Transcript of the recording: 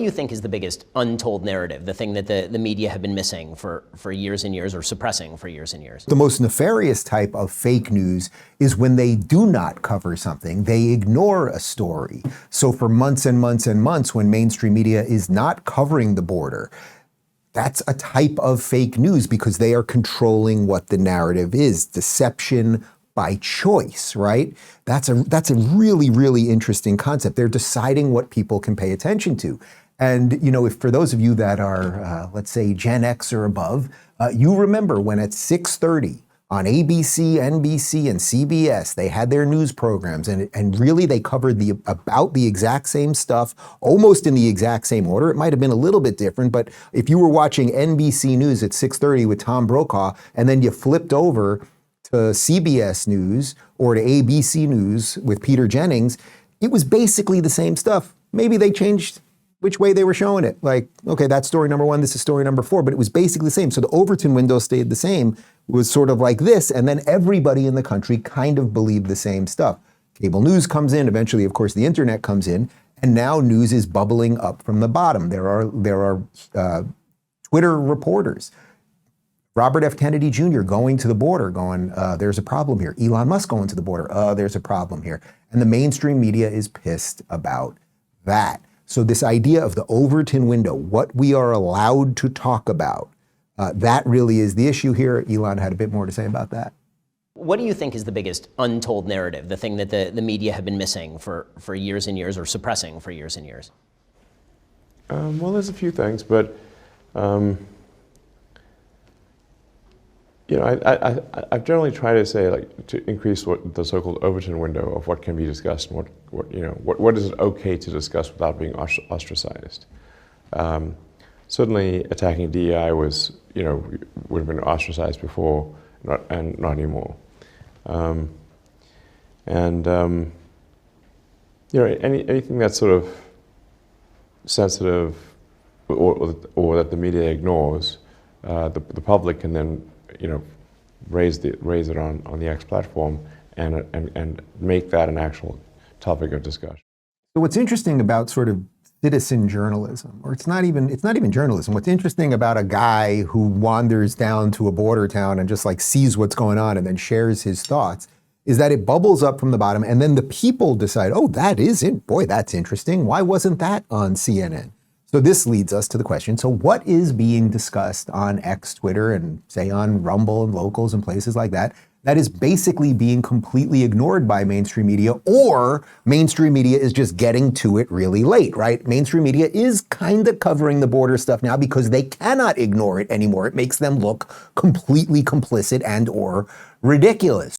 you think is the biggest untold narrative, the thing that the media have been missing for years and years, or suppressing for years and years? The most nefarious type of fake news is when they do not cover something, they ignore a story. So for months and months and months, when mainstream media is not covering the border, that's a type of fake news because they are controlling what the narrative is. Deception by choice, right? That's a really, really interesting concept. They're deciding what people can pay attention to. And, if for those of you that are, let's say, Gen X or above, you remember when at 6:30 on ABC, NBC, and CBS, they had their news programs, and really they covered about the exact same stuff, almost in the exact same order. It might have been a little bit different, but if you were watching NBC News at 6:30 with Tom Brokaw, and then you flipped over to CBS News or to ABC News with Peter Jennings, it was basically the same stuff. Maybe they changed which way they were showing it. Like, okay, that's story number 1, this is story number 4, but it was basically the same. So the Overton window stayed the same. It was sort of like this, and then everybody in the country kind of believed the same stuff. Cable news comes in, eventually, of course, the internet comes in, and now news is bubbling up from the bottom. There are Twitter reporters. Robert F. Kennedy Jr. going to the border, going, there's a problem here. Elon Musk going to the border, there's a problem here. And the mainstream media is pissed about that. So this idea of the Overton window, what we are allowed to talk about, that really is the issue here. Elon had a bit more to say about that. What do you think is the biggest untold narrative, the thing that the media have been missing for years and years, or suppressing for years and years? Well, there's a few things, but I've generally tried to say, to increase the so-called Overton window of what can be discussed and what is it okay to discuss without being ostracized. Certainly, attacking DEI would have been ostracized before, not anymore. Anything that's sort of sensitive or that the media ignores, the public can then raise it on the X platform and make that an actual topic of discussion. So what's interesting about sort of citizen journalism, or it's not even journalism. What's interesting about a guy who wanders down to a border town and just sees what's going on and then shares his thoughts, is that it bubbles up from the bottom, and then the people decide, oh, that is it. Boy, that's interesting. Why wasn't that on CNN? So this leads us to the question, so what is being discussed on X, Twitter, and say on Rumble and Locals and places like that is basically being completely ignored by mainstream media, or mainstream media is just getting to it really late, right? Mainstream media is kind of covering the border stuff now because they cannot ignore it anymore. It makes them look completely complicit and or ridiculous.